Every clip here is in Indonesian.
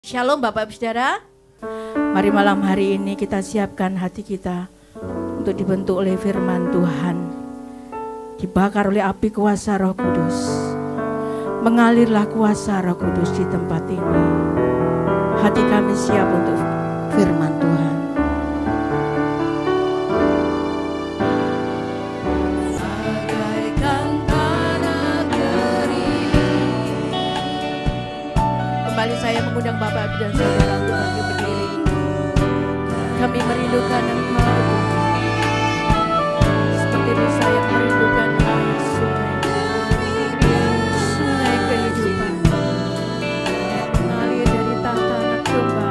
Shalom Bapak Ibu Saudara. Mari malam hari ini kita siapkan hati kita untuk dibentuk oleh firman Tuhan. Dibakar oleh api kuasa Roh Kudus. Mengalirlah kuasa Roh Kudus di tempat ini. Hati kami siap untuk firman Tuhan. Saya mengundang Bapak Ibu dan Saudara untuk bangkit berdiri. Kami merindukan Engkau, seperti bisa yang merindukan air sungai kehidupan yang mengalir dari tahta anak domba.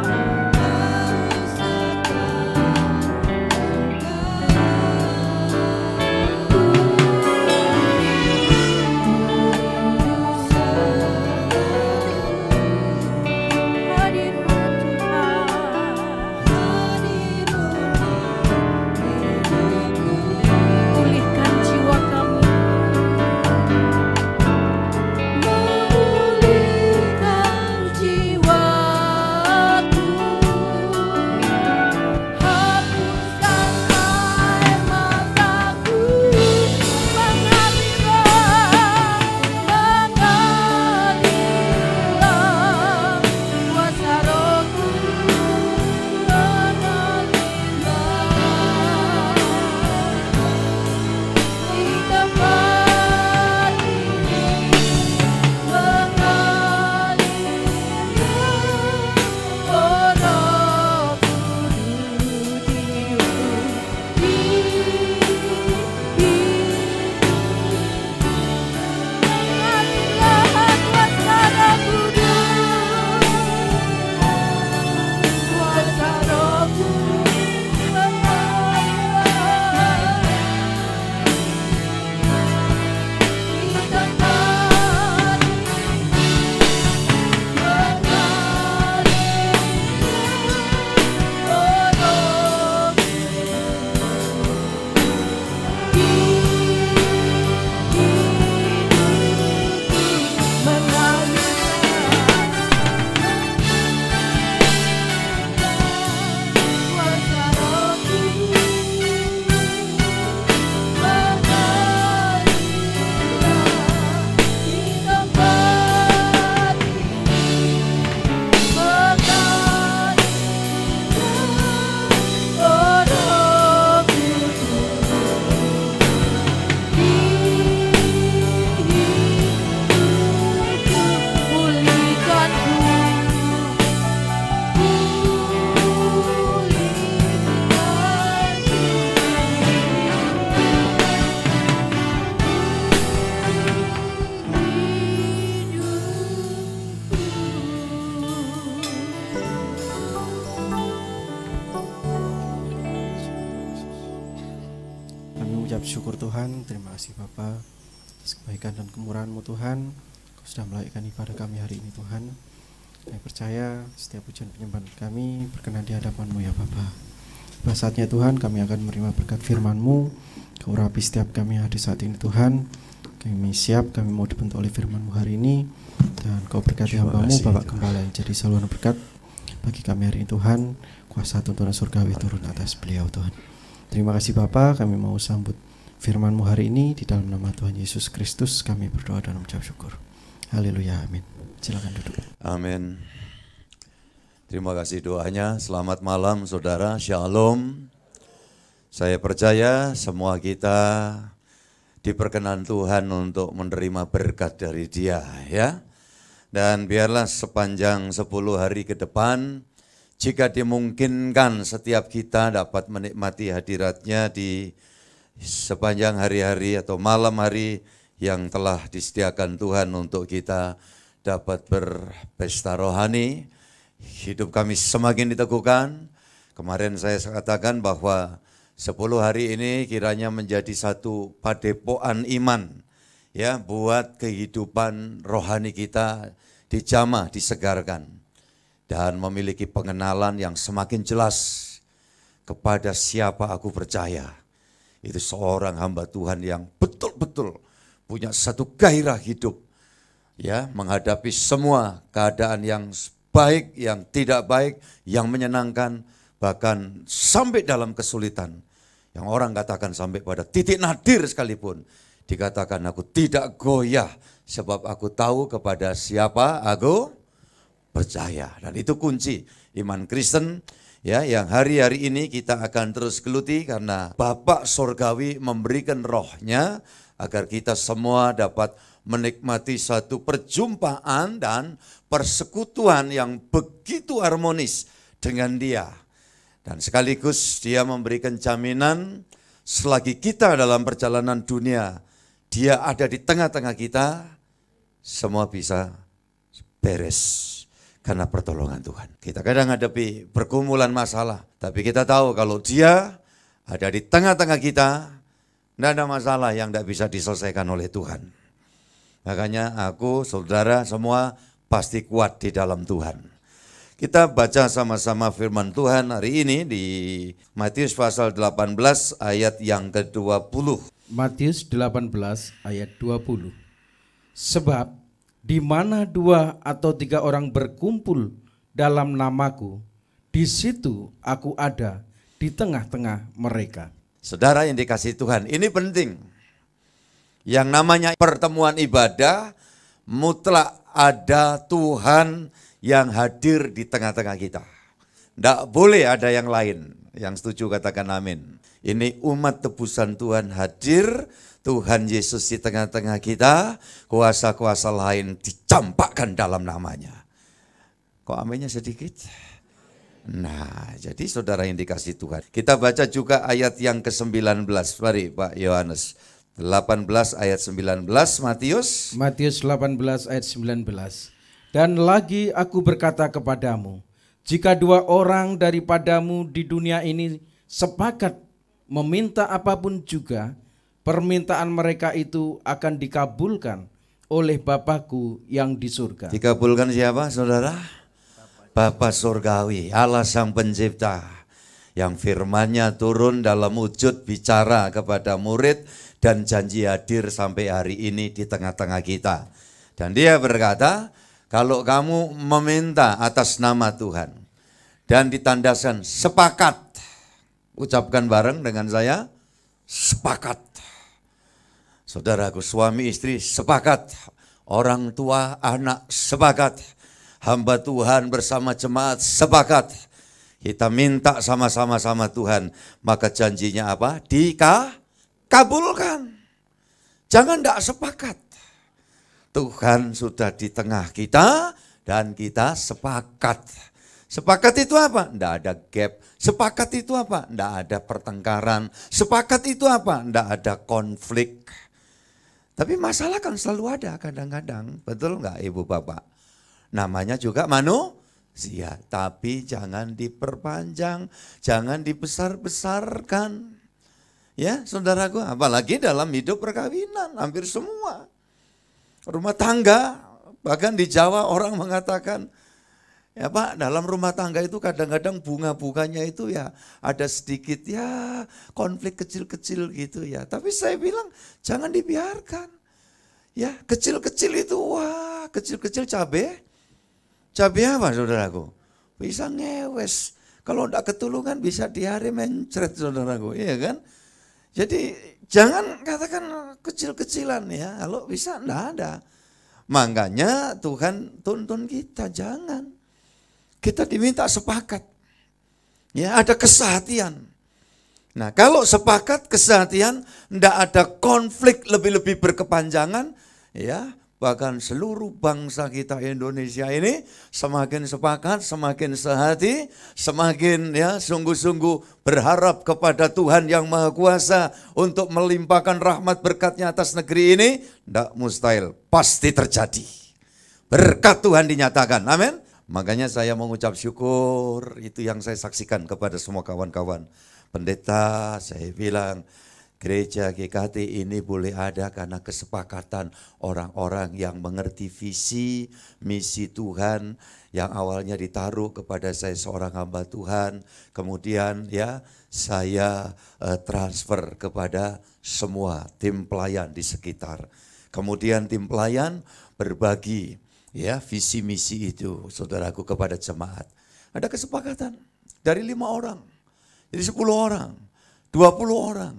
Syukur Tuhan, terima kasih Bapa atas kebaikan dan kemurahan-Mu Tuhan. Kau sudah melayakkan ibadah kami hari ini Tuhan. Kami percaya setiap pujian penyembahan kami berkenan di hadapan-Mu ya Bapa. Pada saatnya Tuhan kami akan menerima berkat firman-Mu. Kau urapi setiap kami hadir saat ini Tuhan. Kami siap, kami mau dibentuk oleh firman-Mu hari ini. Dan Kau berkati hamba-Mu Bapak Gembala yang jadi saluran berkat bagi kami hari ini Tuhan. Kuasa tuntunan surgawi turun atas beliau Tuhan. Terima kasih Bapa, kami mau sambut firman-Mu hari ini di dalam nama Tuhan Yesus Kristus kami berdoa dan mengucap syukur. Haleluya, amin. Silakan duduk. Amin. Terima kasih doanya. Selamat malam saudara, shalom. Saya percaya semua kita diperkenan Tuhan untuk menerima berkat dari Dia ya. Dan biarlah sepanjang 10 hari ke depan, jika dimungkinkan setiap kita dapat menikmati hadirat-Nya di sepanjang hari-hari atau malam hari yang telah disediakan Tuhan untuk kita dapat berpesta rohani. Hidup kami semakin diteguhkan. Kemarin saya katakan bahwa 10 hari ini kiranya menjadi satu padepokan iman ya buat kehidupan rohani kita dijamah, disegarkan dan memiliki pengenalan yang semakin jelas kepada siapa aku percaya. Itu seorang hamba Tuhan yang betul-betul punya satu gairah hidup ya menghadapi semua keadaan yang baik, yang tidak baik, yang menyenangkan, bahkan sampai dalam kesulitan. Yang orang katakan sampai pada titik nadir sekalipun, dikatakan aku tidak goyah, sebab aku tahu kepada siapa aku percaya. Dan itu kunci iman Kristen, ya, yang hari-hari ini kita akan terus geluti, karena Bapa Sorgawi memberikan rohnya agar kita semua dapat menikmati satu perjumpaan dan persekutuan yang begitu harmonis dengan Dia. Dan sekaligus Dia memberikan jaminan selagi kita dalam perjalanan dunia, Dia ada di tengah-tengah kita, semua bisa beres karena pertolongan Tuhan. Kita kadang hadapi pergumulan masalah, tapi kita tahu kalau Dia ada di tengah-tengah kita, tidak ada masalah yang tidak bisa diselesaikan oleh Tuhan. Makanya aku, saudara semua pasti kuat di dalam Tuhan. Kita baca sama-sama firman Tuhan hari ini di Matius pasal 18 ayat yang ke-20. Matius 18 ayat 20. Sebab di mana 2 atau 3 orang berkumpul dalam namaku, di situ aku ada di tengah-tengah mereka. Saudara yang dikasihi Tuhan, ini penting. Yang namanya pertemuan ibadah, mutlak ada Tuhan yang hadir di tengah-tengah kita. Tidak boleh ada yang lain. Yang setuju katakan amin. Ini umat tebusan Tuhan hadir, Tuhan Yesus di tengah-tengah kita, kuasa-kuasa lain dicampakkan dalam namanya. Kok aminnya sedikit? Nah, jadi saudara yang dikasihi Tuhan. Kita baca juga ayat yang ke-19. Mari Pak Yohanes. 18 ayat 19 Matius. Matius 18 ayat 19. Dan lagi aku berkata kepadamu, jika 2 orang daripadamu di dunia ini sepakat meminta apapun juga, permintaan mereka itu akan dikabulkan oleh Bapakku yang di surga. Dikabulkan siapa saudara? Bapa Surgawi, Allah Sang Pencipta, yang firman-Nya turun dalam wujud bicara kepada murid dan janji hadir sampai hari ini di tengah-tengah kita. Dan Dia berkata, kalau kamu meminta atas nama Tuhan dan ditandaskan sepakat, ucapkan bareng dengan saya, sepakat. Saudaraku, suami istri sepakat, orang tua anak sepakat, hamba Tuhan bersama jemaat sepakat. Kita minta sama-sama sama Tuhan, maka janjinya apa? Dikabulkan. Jangan tidak sepakat. Tuhan sudah di tengah kita dan kita sepakat. Sepakat itu apa? Tidak ada gap. Sepakat itu apa? Tidak ada pertengkaran. Sepakat itu apa? Tidak ada konflik. Tapi masalah kan selalu ada kadang-kadang. Betul nggak Ibu Bapak? Namanya juga manusia. Tapi jangan diperpanjang. Jangan dibesar-besarkan. Ya saudaraku, apalagi dalam hidup perkawinan. Hampir semua. Rumah tangga, bahkan di Jawa orang mengatakan, ya Pak, dalam rumah tangga itu kadang-kadang bunga-bunganya itu ya ada sedikit ya konflik kecil-kecil gitu ya. Tapi saya bilang jangan dibiarkan. Ya kecil-kecil itu wah kecil-kecil cabai apa saudaraku? Bisa ngewes. Kalau tidak ketulungan bisa diare mencret saudaraku, iya kan? Jadi jangan katakan kecil-kecilan ya, kalau bisa enggak ada. Makanya Tuhan tuntun kita, jangan. Kita diminta sepakat. Ya, ada kesehatian. Nah, kalau sepakat kesehatian, enggak ada konflik lebih-lebih berkepanjangan, ya. Bahkan seluruh bangsa kita Indonesia ini semakin sepakat, semakin sehati, semakin ya sungguh-sungguh berharap kepada Tuhan yang Maha Kuasa untuk melimpahkan rahmat berkat-Nya atas negeri ini, tidak mustahil, pasti terjadi. Berkat Tuhan dinyatakan, amin. Makanya saya mengucap syukur, itu yang saya saksikan kepada semua kawan-kawan. Pendeta, saya bilang, gereja GKT ini boleh ada karena kesepakatan orang-orang yang mengerti visi, misi Tuhan yang awalnya ditaruh kepada saya seorang hamba Tuhan. Kemudian ya saya transfer kepada semua tim pelayan di sekitar. Kemudian tim pelayan berbagi ya visi misi itu saudaraku kepada jemaat. Ada kesepakatan dari 5 orang, jadi 10 orang, 20 orang.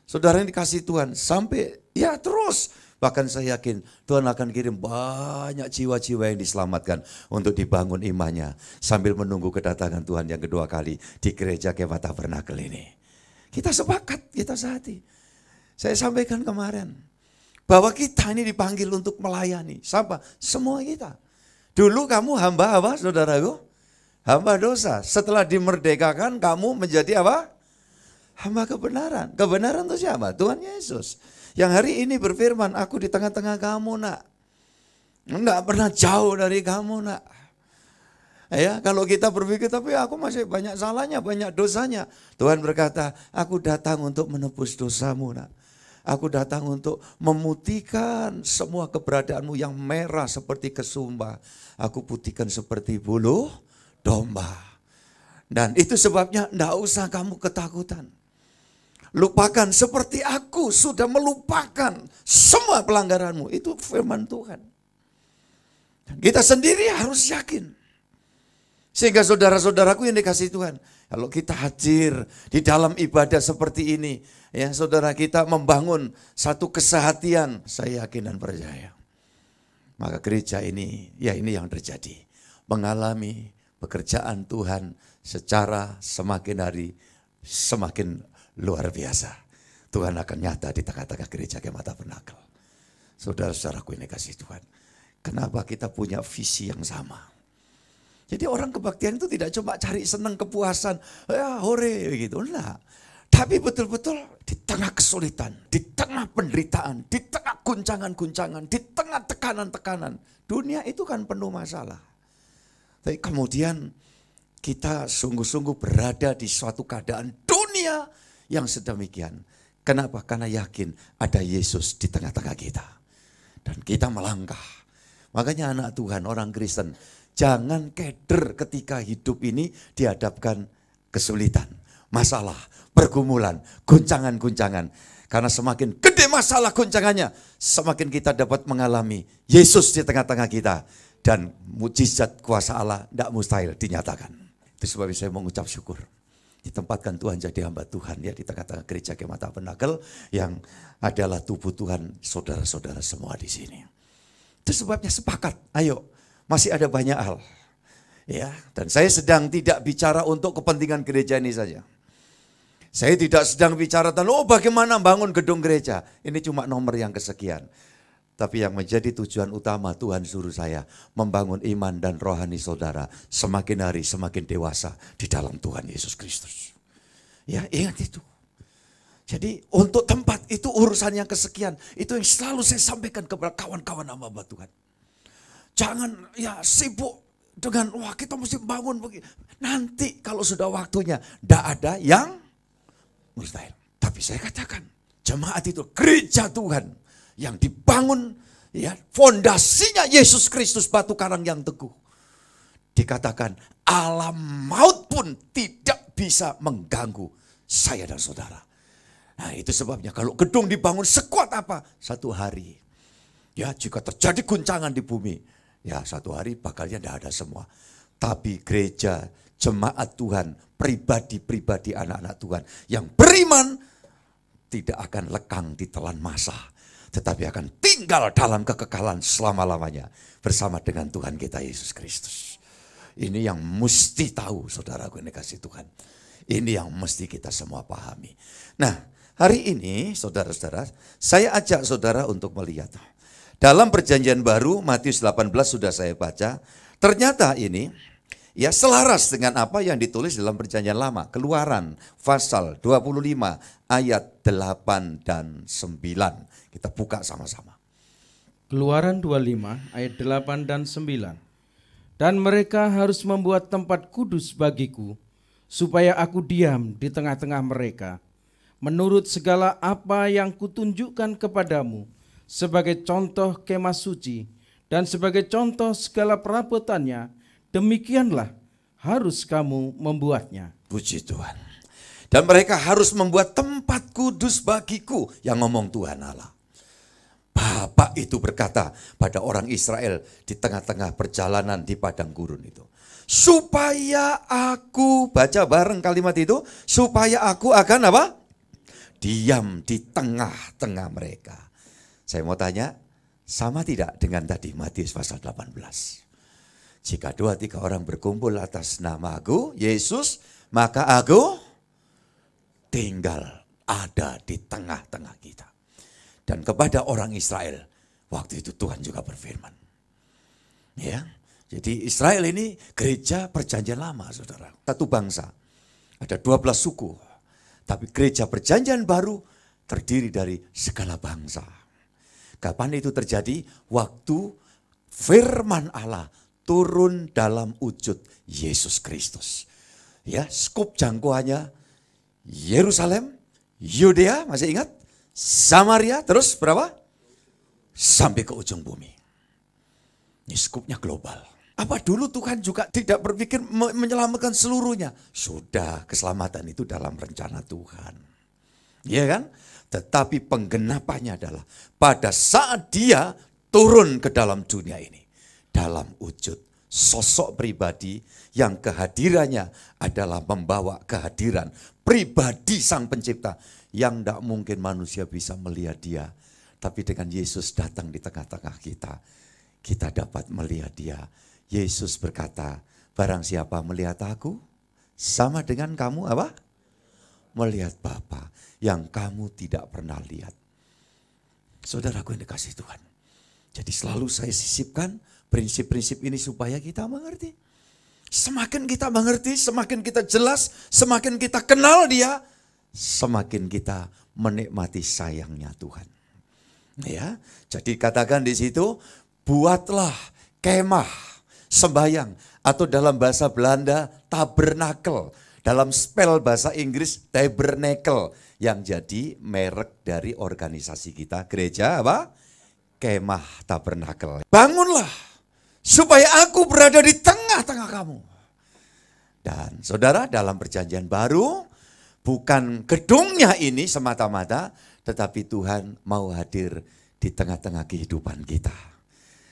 Saudara yang dikasih Tuhan sampai ya terus. Bahkan saya yakin Tuhan akan kirim banyak jiwa-jiwa yang diselamatkan untuk dibangun imannya. Sambil menunggu kedatangan Tuhan yang kedua kali di gereja Kemah Tabernakel ini. Kita sepakat, kita sehati. Saya sampaikan kemarin bahwa kita ini dipanggil untuk melayani. Siapa? Semua kita. Dulu kamu hamba apa saudaraku? Hamba dosa. Setelah dimerdekakan kamu menjadi apa? Hamba kebenaran. Kebenaran itu siapa? Tuhan Yesus. Yang hari ini berfirman, aku di tengah-tengah kamu nak. Enggak pernah jauh dari kamu nak. Ya, kalau kita berpikir, tapi aku masih banyak salahnya, banyak dosanya. Tuhan berkata, aku datang untuk menebus dosamu nak. Aku datang untuk memutihkan semua keberadaanmu yang merah seperti kesumba. Aku putihkan seperti bulu domba. Dan itu sebabnya enggak usah kamu ketakutan. Lupakan seperti aku sudah melupakan semua pelanggaranmu. Itu firman Tuhan. Kita sendiri harus yakin. Sehingga saudara-saudaraku yang dikasihi Tuhan. Kalau kita hadir di dalam ibadah seperti ini. Ya saudara, kita membangun satu kesehatian. Saya yakin dan percaya. Maka gereja ini, ya ini yang terjadi. Mengalami pekerjaan Tuhan secara semakin hari semakin luar biasa. Tuhan akan nyata di tengah-tengah gereja Kemah Tabernakel. Saudara-saudaraku ini kasih Tuhan. Kenapa kita punya visi yang sama? Jadi orang kebaktian itu tidak cuma cari senang kepuasan. Ya hore gitu. Enggak. Tapi betul-betul di tengah kesulitan. Di tengah penderitaan. Di tengah guncangan-guncangan. Di tengah tekanan-tekanan. Dunia itu kan penuh masalah. Tapi kemudian kita sungguh-sungguh berada di suatu keadaan dunia yang sedemikian. Kenapa? Karena yakin ada Yesus di tengah-tengah kita. Dan kita melangkah. Makanya anak Tuhan, orang Kristen, jangan keder ketika hidup ini dihadapkan kesulitan, masalah, pergumulan, guncangan-guncangan. Karena semakin gede masalah guncangannya, semakin kita dapat mengalami Yesus di tengah-tengah kita. Dan mujizat kuasa Allah tidak mustahil dinyatakan. Itu sebabnya saya mengucap syukur. Ditempatkan Tuhan jadi hamba Tuhan ya di tengah-tengah gereja Kemah Tabernakel yang adalah tubuh Tuhan, saudara-saudara semua di sini. Itu sebabnya sepakat, ayo masih ada banyak hal. Ya, dan saya sedang tidak bicara untuk kepentingan gereja ini saja. Saya tidak sedang bicara tentang bagaimana bangun gedung gereja. Ini cuma nomor yang kesekian. Tapi yang menjadi tujuan utama Tuhan suruh saya membangun iman dan rohani saudara semakin hari semakin dewasa di dalam Tuhan Yesus Kristus. Ya ingat itu. Jadi untuk tempat itu urusan yang kesekian. Itu yang selalu saya sampaikan kepada kawan-kawan hamba Tuhan. Jangan ya sibuk dengan wah kita mesti bangun begini. Nanti kalau sudah waktunya tidak ada yang mustahil. Tapi saya katakan jemaat itu gereja Tuhan. Yang dibangun, ya fondasinya Yesus Kristus batu karang yang teguh. Dikatakan alam maut pun tidak bisa mengganggu saya dan saudara. Nah itu sebabnya kalau gedung dibangun sekuat apa? Satu hari. Ya jika terjadi guncangan di bumi, ya satu hari bakalnya tidak ada semua. Tapi gereja, jemaat Tuhan, pribadi-pribadi anak-anak Tuhan yang beriman tidak akan lekang di telan masa. Tetapi akan tinggal dalam kekekalan selama-lamanya bersama dengan Tuhan kita Yesus Kristus. Ini yang mesti tahu saudaraku yang dikasihi Tuhan. Ini yang mesti kita semua pahami. Nah hari ini saudara-saudara saya ajak saudara untuk melihat. Dalam perjanjian baru Matius 18 sudah saya baca. Ternyata ini ya selaras dengan apa yang ditulis dalam perjanjian lama. Keluaran pasal 25 ayat 8 dan 9. Kita buka sama-sama. Keluaran 25 ayat 8 dan 9. Dan mereka harus membuat tempat kudus bagiku, supaya aku diam di tengah-tengah mereka, menurut segala apa yang kutunjukkan kepadamu, sebagai contoh kemah suci, dan sebagai contoh segala perabotannya, demikianlah harus kamu membuatnya. Puji Tuhan. Dan mereka harus membuat tempat kudus bagiku, yang ngomong Tuhan Allah. Bapa itu berkata pada orang Israel di tengah-tengah perjalanan di padang gurun itu. Supaya aku, baca bareng kalimat itu, supaya aku akan apa? Diam di tengah-tengah mereka. Saya mau tanya, sama tidak dengan tadi Matius pasal 18? Jika 2-3 orang berkumpul atas nama aku, Yesus, maka aku tinggal ada di tengah-tengah kita. Dan kepada orang Israel, waktu itu Tuhan juga berfirman. Ya, jadi Israel ini gereja perjanjian lama, saudara. Satu bangsa, ada 12 suku. Tapi gereja perjanjian baru terdiri dari segala bangsa. Kapan itu terjadi? Waktu firman Allah turun dalam wujud Yesus Kristus. Ya, skup jangkauannya Yerusalem, Yudea, masih ingat? Samaria, terus berapa? Sampai ke ujung bumi. Ini skupnya global. Apa dulu Tuhan juga tidak berpikir menyelamatkan seluruhnya? Sudah, keselamatan itu dalam rencana Tuhan. Iya kan? Tetapi penggenapannya adalah pada saat dia turun ke dalam dunia ini. Dalam wujud sosok pribadi yang kehadirannya adalah membawa kehadiran pribadi Sang Pencipta. Yang tidak mungkin manusia bisa melihat dia. Tapi dengan Yesus datang di tengah-tengah kita, kita dapat melihat dia. Yesus berkata, barang siapa melihat aku, sama dengan kamu apa? Melihat Bapa yang kamu tidak pernah lihat. Saudaraku yang dikasihi Tuhan. Jadi selalu saya sisipkan prinsip-prinsip ini supaya kita mengerti. Semakin kita mengerti, semakin kita jelas, semakin kita kenal dia, semakin kita menikmati sayangnya Tuhan. Ya, jadi katakan di situ, buatlah kemah sembahyang, atau dalam bahasa Belanda tabernakel, dalam spell bahasa Inggris tabernacle, yang jadi merek dari organisasi kita, gereja apa? Kemah tabernakel. Bangunlah supaya aku berada di tengah-tengah kamu. Dan saudara, dalam perjanjian baru bukan gedungnya ini semata-mata, tetapi Tuhan mau hadir di tengah-tengah kehidupan kita.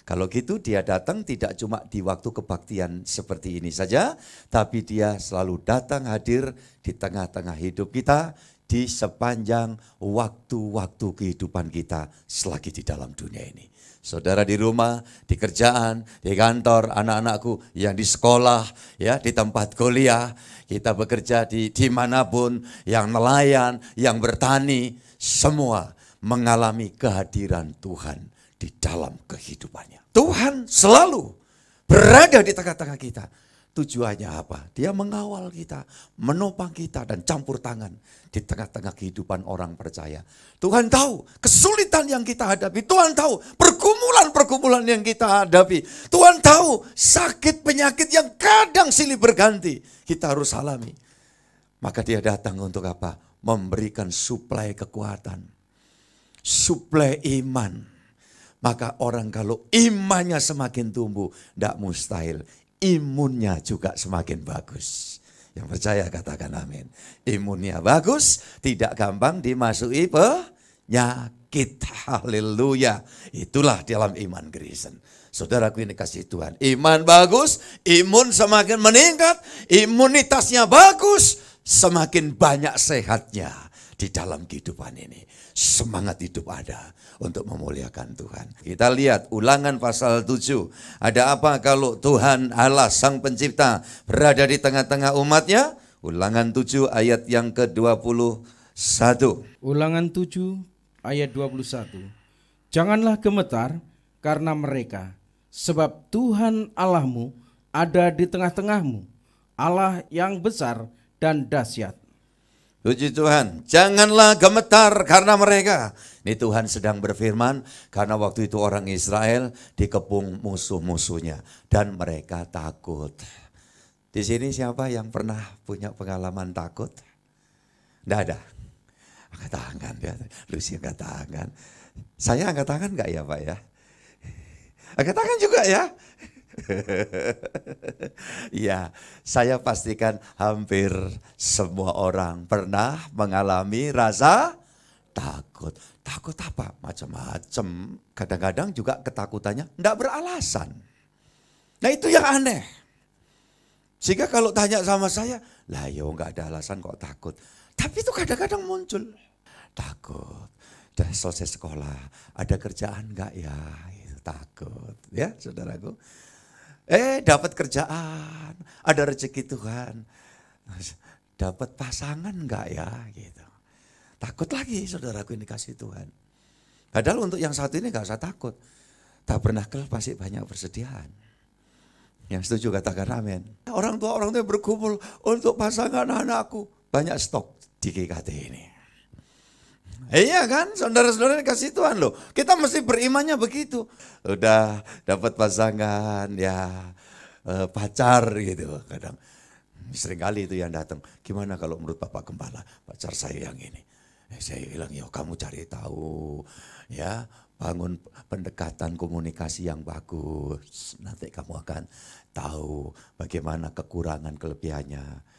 Kalau gitu dia datang tidak cuma di waktu kebaktian seperti ini saja, tapi dia selalu datang hadir di tengah-tengah hidup kita, di sepanjang waktu-waktu kehidupan kita selagi di dalam dunia ini. Saudara di rumah, di kerjaan, di kantor, anak-anakku yang di sekolah, ya di tempat kuliah, kita bekerja di manapun, yang nelayan, yang bertani, semua mengalami kehadiran Tuhan di dalam kehidupannya. Tuhan selalu berada di tengah-tengah kita. Tujuannya apa? Dia mengawal kita, menopang kita, dan campur tangan di tengah-tengah kehidupan orang percaya. Tuhan tahu kesulitan yang kita hadapi. Tuhan tahu pergumulan-pergumulan yang kita hadapi. Tuhan tahu sakit penyakit yang kadang silih berganti kita harus alami. Maka dia datang untuk apa? Memberikan suplai kekuatan, suplai iman. Maka orang kalau imannya semakin tumbuh, tidak mustahil imunnya juga semakin bagus. Yang percaya katakan amin. Imunnya bagus, tidak gampang dimasuki penyakit. Haleluya. Itulah dalam iman Kristen. Saudaraku ini kasih Tuhan. Iman bagus, imun semakin meningkat, imunitasnya bagus, semakin banyak sehatnya di dalam kehidupan ini. Semangat hidup ada untuk memuliakan Tuhan. Kita lihat Ulangan pasal 7. Ada apa kalau Tuhan Allah Sang Pencipta berada di tengah-tengah umatnya? Ulangan 7 ayat yang ke-21. Ulangan 7 ayat 21. Janganlah gemetar karena mereka, sebab Tuhan Allahmu ada di tengah-tengahmu, Allah yang besar dan dahsyat. Puji Tuhan, janganlah gemetar karena mereka. Ini Tuhan sedang berfirman karena waktu itu orang Israel dikepung musuh-musuhnya dan mereka takut. Di sini siapa yang pernah punya pengalaman takut? Tidak ada. Angkat tangan ya, Lucy angkat tangan. Saya angkat tangan enggak ya Pak ya? Angkat tangan juga ya? Ya, saya pastikan hampir semua orang pernah mengalami rasa takut. Takut apa? Macam-macam. Kadang-kadang juga ketakutannya enggak beralasan. Nah itu yang aneh. Sehingga kalau tanya sama saya, lah yo enggak ada alasan kok takut. Tapi itu kadang-kadang muncul. Takut. Udah selesai sekolah, ada kerjaan enggak ya? Itu takut. Ya saudaraku. Dapat kerjaan, ada rezeki Tuhan. Dapat pasangan enggak ya? Gitu. Takut lagi saudaraku, ini kasih Tuhan. Padahal untuk yang satu ini enggak usah takut. Tak pernah kelak pasti banyak persediaan. Yang setuju katakan amin. Orang tua berkumpul untuk pasangan anakku. Banyak stok di GKT ini. Iya kan, saudara-saudara kasih Tuhan loh. Kita mesti berimannya begitu. Udah dapat pasangan, ya pacar gitu. Kadang seringkali itu yang datang. Gimana kalau menurut Bapak Gembala, pacar saya yang ini. Saya bilang, ya kamu cari tahu, ya bangun pendekatan komunikasi yang bagus. Nanti kamu akan tahu bagaimana kekurangan kelebihannya.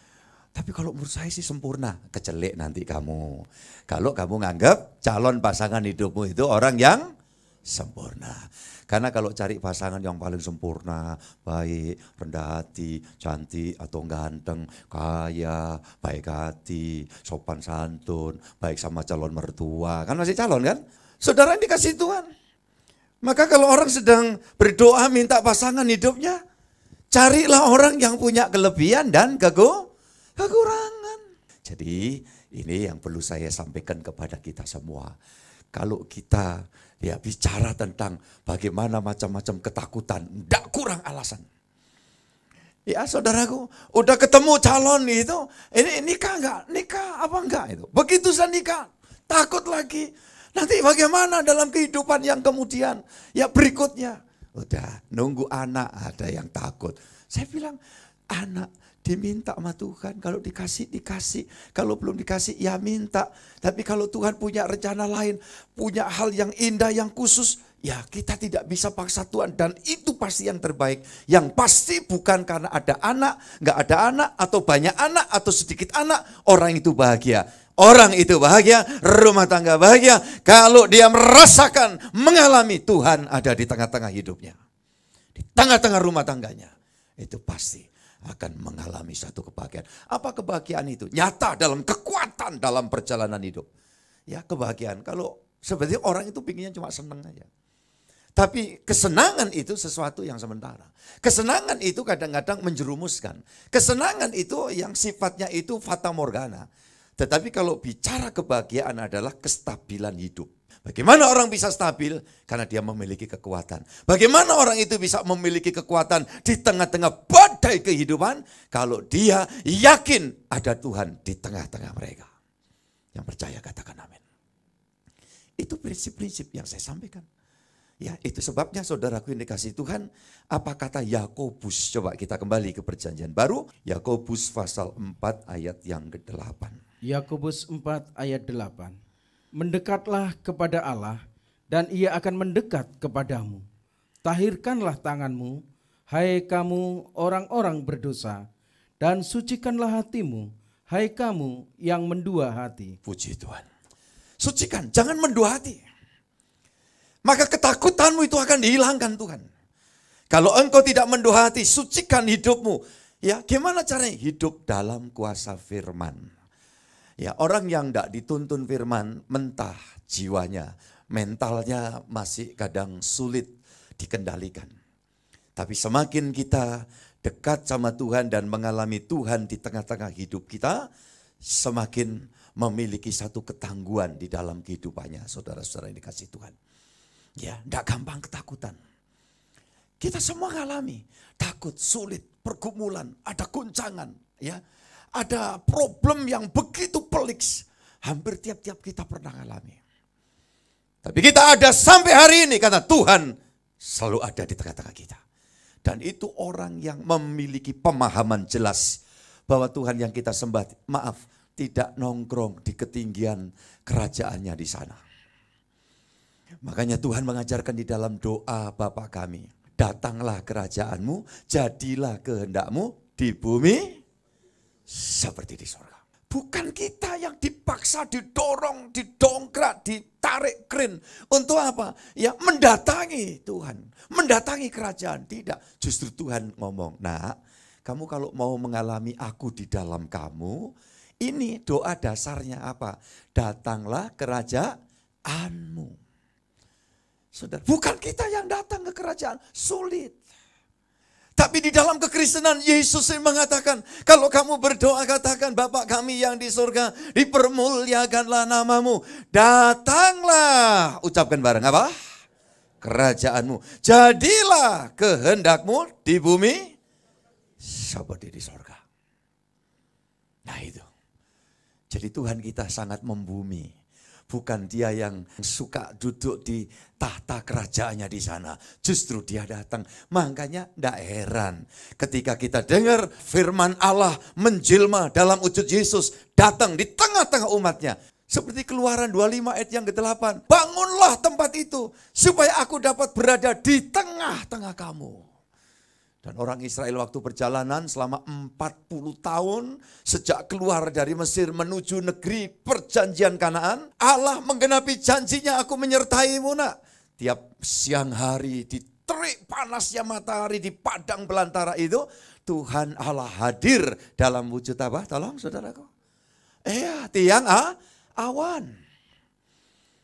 Tapi kalau menurut saya sih sempurna, kecelik nanti kamu. Kalau kamu nganggap calon pasangan hidupmu itu orang yang sempurna. Karena kalau cari pasangan yang paling sempurna, baik, rendah hati, cantik atau ganteng, kaya, baik hati, sopan santun, baik sama calon mertua. Kan masih calon kan? Saudara yang dikasih Tuhan. Maka kalau orang sedang berdoa minta pasangan hidupnya, carilah orang yang punya kelebihan dan kekurangan. Jadi ini yang perlu saya sampaikan kepada kita semua. Kalau kita bicara tentang bagaimana macam-macam ketakutan, tidak kurang alasan. Ya saudaraku, udah ketemu calon itu, ini nikah enggak? Nikah apa enggak itu? Begitu saya nikah, takut lagi. Nanti bagaimana dalam kehidupan yang kemudian, ya berikutnya. Udah nunggu anak, ada yang takut. Saya bilang, anak diminta sama Tuhan, kalau dikasih, dikasih. Kalau belum dikasih, ya minta. Tapi kalau Tuhan punya rencana lain, punya hal yang indah, yang khusus, ya kita tidak bisa paksa Tuhan. Dan itu pasti yang terbaik. Yang pasti bukan karena ada anak, nggak ada anak, atau banyak anak, atau sedikit anak, orang itu bahagia. Orang itu bahagia, rumah tangga bahagia, kalau dia merasakan, mengalami Tuhan ada di tengah-tengah hidupnya. Di tengah-tengah rumah tangganya. Itu pasti akan mengalami satu kebahagiaan. Apa kebahagiaan itu? Nyata dalam kekuatan dalam perjalanan hidup. Ya kebahagiaan. Kalau sebenarnya orang itu pinginnya cuma senang aja. Tapi kesenangan itu sesuatu yang sementara. Kesenangan itu kadang-kadang menjerumuskan. Kesenangan itu yang sifatnya itu fata morgana. Tetapi kalau bicara kebahagiaan adalah kestabilan hidup. Bagaimana orang bisa stabil? Karena dia memiliki kekuatan. Bagaimana orang itu bisa memiliki kekuatan di tengah-tengah badai kehidupan? Kalau dia yakin ada Tuhan di tengah-tengah mereka. Yang percaya katakan amin. Itu prinsip-prinsip yang saya sampaikan. Ya, itu sebabnya saudaraku yang dikasih Tuhan, apa kata Yakobus? Coba kita kembali ke perjanjian baru. Yakobus pasal 4 ayat yang ke-8. Yakobus 4 ayat 8. Mendekatlah kepada Allah dan ia akan mendekat kepadamu. Tahirkanlah tanganmu, hai kamu orang-orang berdosa, dan sucikanlah hatimu, hai kamu yang mendua hati. Puji Tuhan. Sucikan, jangan mendua hati. Maka ketakutanmu itu akan dihilangkan Tuhan. Kalau engkau tidak mendua hati, sucikan hidupmu. Ya, gimana caranya? Hidup dalam kuasa firman. Ya, orang yang tidak dituntun firman mentah jiwanya, mentalnya masih kadang sulit dikendalikan. Tapi semakin kita dekat sama Tuhan dan mengalami Tuhan di tengah-tengah hidup kita, semakin memiliki satu ketangguhan di dalam kehidupannya, saudara-saudara yang dikasih Tuhan. Ya, tidak gampang ketakutan. Kita semua mengalami takut, sulit, pergumulan, ada guncangan, ya. Ada problem yang begitu pelik. Hampir tiap-tiap kita pernah alami. Tapi kita ada sampai hari ini karena Tuhan selalu ada di tengah-tengah kita. Dan itu orang yang memiliki pemahaman jelas bahwa Tuhan yang kita sembah, maaf, tidak nongkrong di ketinggian kerajaannya di sana. Makanya Tuhan mengajarkan di dalam doa Bapa kami, datanglah kerajaanmu, jadilah kehendakmu di bumi seperti di surga. Bukan kita yang dipaksa, didorong, didongkrak, ditarik krin. Untuk apa? Ya mendatangi Tuhan, mendatangi kerajaan. Tidak, justru Tuhan ngomong, nak, kamu kalau mau mengalami aku di dalam kamu, ini doa dasarnya apa? Datanglah kerajaanmu. Saudara, bukan kita yang datang ke kerajaan, sulit. Tapi di dalam kekristenan Yesus mengatakan, kalau kamu berdoa katakan, Bapa kami yang di surga, dipermuliakanlah namamu. Datanglah, ucapkan bareng apa? Kerajaanmu. Jadilah kehendakmu di bumi seperti di surga. Nah itu. Jadi Tuhan kita sangat membumi. Bukan dia yang suka duduk di tahta kerajaannya di sana. Justru dia datang. Makanya tidak heran ketika kita dengar firman Allah menjelma dalam wujud Yesus. Datang di tengah-tengah umatnya. Seperti Keluaran 25 ayat yang ke-8. Bangunlah tempat itu supaya aku dapat berada di tengah-tengah kamu. Dan orang Israel waktu perjalanan selama 40 tahun sejak keluar dari Mesir menuju negeri perjanjian Kanaan. Allah menggenapi janjinya, aku menyertaimu nak. Tiap siang hari di terik panasnya matahari di padang belantara itu. Tuhan Allah hadir dalam wujud apa? Tolong saudaraku. Tiang awan.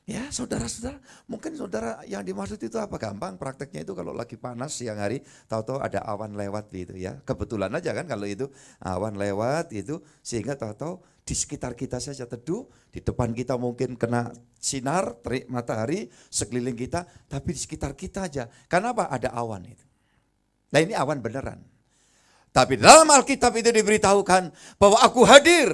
Ya saudara-saudara, mungkin saudara yang dimaksud itu apa? Gampang prakteknya itu kalau lagi panas siang hari, tahu-tahu ada awan lewat gitu ya. Kebetulan aja kan kalau itu awan lewat itu, sehingga tahu-tahu di sekitar kita saja teduh, di depan kita mungkin kena sinar, terik matahari, sekeliling kita, tapi di sekitar kita aja. Kenapa? Ada awan itu. Nah ini awan beneran. Tapi dalam Alkitab itu diberitahukan bahwa aku hadir.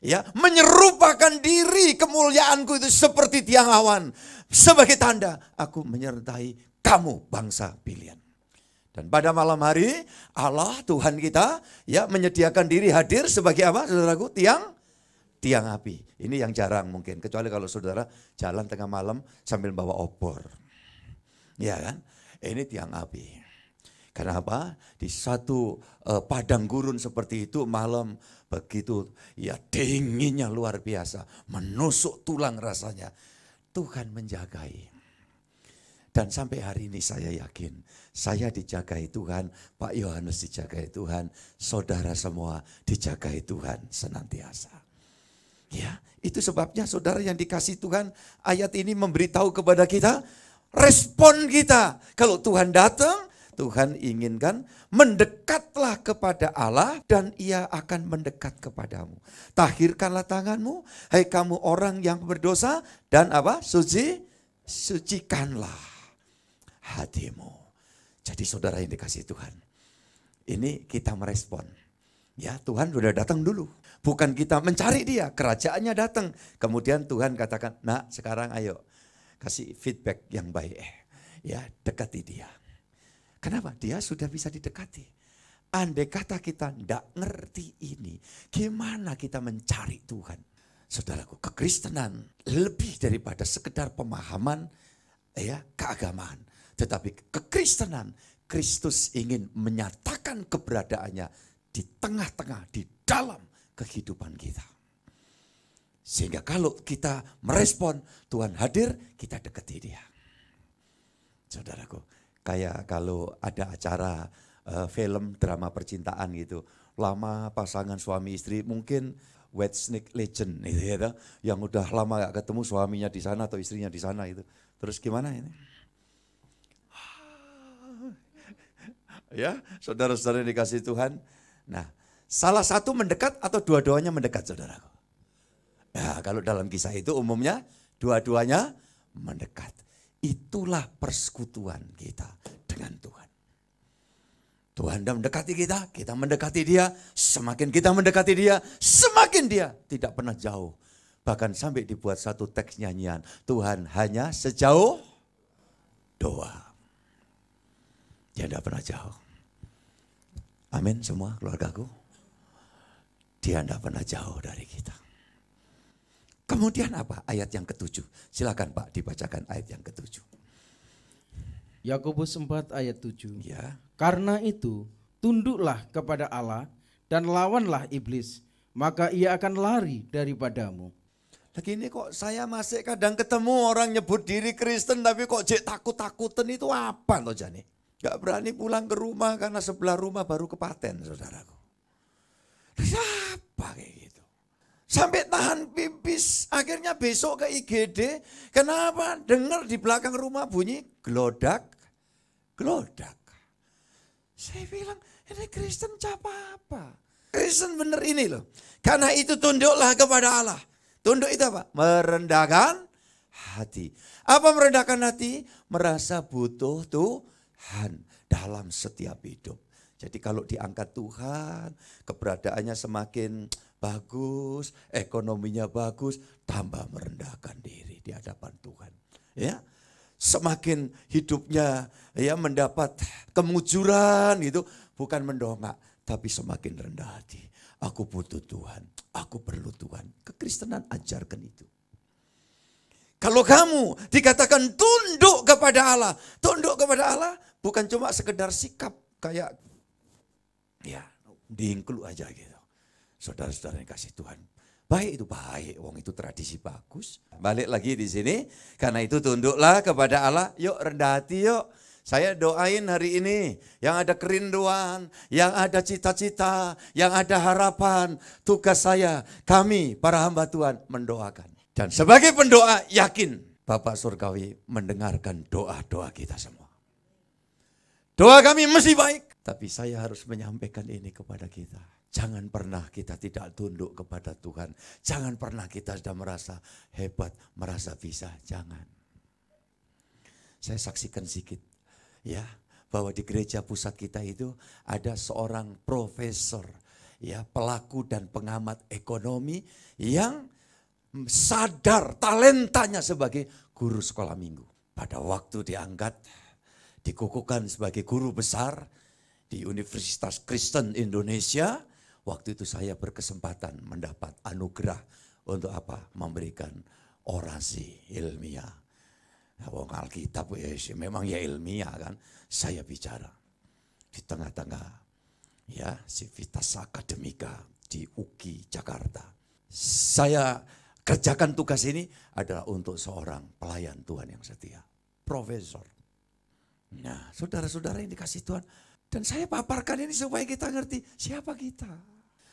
Ya, menyerupakan diri kemuliaanku itu seperti tiang awan. Sebagai tanda, aku menyertai kamu bangsa pilihan. Dan pada malam hari, Allah Tuhan kita ya menyediakan diri hadir sebagai apa saudaraku? Tiang api. Ini yang jarang mungkin. Kecuali kalau saudara jalan tengah malam sambil bawa obor. Ya kan? Ini tiang api. Karena apa? Di satu padang gurun seperti itu malam begitu ya dinginnya luar biasa. Menusuk tulang rasanya. Tuhan menjagai. Dan sampai hari ini saya yakin. Saya dijagai Tuhan. Pak Yohanes dijagai Tuhan. Saudara semua dijagai Tuhan senantiasa. Ya, itu sebabnya saudara yang dikasih Tuhan. Ayat ini memberitahu kepada kita. Respon kita. Kalau Tuhan datang. Tuhan inginkan mendekatlah kepada Allah dan ia akan mendekat kepadamu. Tahirkanlah tanganmu, hai kamu orang yang berdosa dan apa? Sucikanlah hatimu. Jadi saudara yang dikasih Tuhan, ini kita merespon. Ya Tuhan sudah datang dulu. Bukan kita mencari dia, kerajaannya datang. Kemudian Tuhan katakan, nak sekarang ayo kasih feedback yang baik. Ya dekati dia. Kenapa? Dia sudah bisa didekati. Andai kata kita tidak ngerti ini, gimana kita mencari Tuhan? Saudaraku, kekristenan lebih daripada sekedar pemahaman ya keagamaan. Tetapi kekristenan, Kristus ingin menyatakan keberadaannya di tengah-tengah, di dalam kehidupan kita. Sehingga kalau kita merespon Tuhan hadir, kita dekati dia. Saudaraku, kayak kalau ada acara film drama percintaan gitu. Lama pasangan suami istri mungkin White Snake Legend gitu ya. Yang udah lama gak ketemu suaminya di sana atau istrinya di sana itu. Terus gimana ini? Ya, saudara-saudara yang dikasih Tuhan. Nah, salah satu mendekat atau dua-duanya mendekat saudaraku? Nah, kalau dalam kisah itu umumnya dua-duanya mendekat. Itulah persekutuan kita dengan Tuhan. Tuhan mendekati kita, kita mendekati dia. Semakin kita mendekati dia, semakin dia tidak pernah jauh. Bahkan sampai dibuat satu teks nyanyian. Tuhan hanya sejauh doa. Dia tidak pernah jauh. Amin semua keluargaku. Dia tidak pernah jauh dari kita. Kemudian apa? Ayat yang ke-7. Silakan Pak dibacakan ayat yang ke-7. Yakobus 4 ayat 7. Ya. Karena itu tunduklah kepada Allah dan lawanlah iblis, maka ia akan lari daripadamu. Lagi ini kok saya masih kadang ketemu orang nyebut diri Kristen tapi kok jek takut-takutan itu apa toh jane? Gak berani pulang ke rumah karena sebelah rumah baru kepaten saudaraku. Siapa kayak gitu? Sampai tahan pipis, akhirnya besok ke IGD. Kenapa? Dengar di belakang rumah bunyi gelodak. Saya bilang, ini Kristen apa? Kristen bener ini loh. Karena itu tunduklah kepada Allah. Tunduk itu apa? Merendahkan hati. Apa merendahkan hati? Merasa butuh Tuhan dalam setiap hidup. Jadi kalau diangkat Tuhan, keberadaannya semakin bagus, ekonominya bagus, tambah merendahkan diri di hadapan Tuhan. Ya, semakin hidupnya ya mendapat kemujuran gitu, bukan mendongak, tapi semakin rendah hati. Aku butuh Tuhan, aku perlu Tuhan. Kekristenan ajarkan itu. Kalau kamu dikatakan tunduk kepada Allah bukan cuma sekedar sikap kayak ya diingklu aja gitu. Saudara-saudara yang kasih Tuhan. Baik itu baik, wong itu tradisi bagus. Balik lagi di sini, karena itu tunduklah kepada Allah. Yuk rendah hati yuk. Saya doain hari ini yang ada kerinduan, yang ada cita-cita, yang ada harapan. Tugas saya, kami para hamba Tuhan mendoakan. Dan sebagai pendoa yakin Bapak Surgawi mendengarkan doa-doa kita semua. Doa kami mesti baik. Tapi saya harus menyampaikan ini kepada kita. Jangan pernah kita tidak tunduk kepada Tuhan. Jangan pernah kita sudah merasa hebat, merasa bisa. Jangan. Saya saksikan sedikit. Ya, bahwa di gereja pusat kita itu ada seorang profesor, ya, pelaku dan pengamat ekonomi yang sadar talentanya sebagai guru sekolah minggu. Pada waktu diangkat, dikukuhkan sebagai guru besar di Universitas Kristen Indonesia, waktu itu saya berkesempatan mendapat anugerah untuk apa? Memberikan orasi ilmiah. Wong Alkitab memang ya ilmiah kan. Saya bicara di tengah-tengah ya Civitas Akademika di UGI Jakarta. Saya kerjakan tugas ini adalah untuk seorang pelayan Tuhan yang setia, profesor. Nah, saudara-saudara yang dikasih Tuhan, dan saya paparkan ini supaya kita ngerti siapa kita.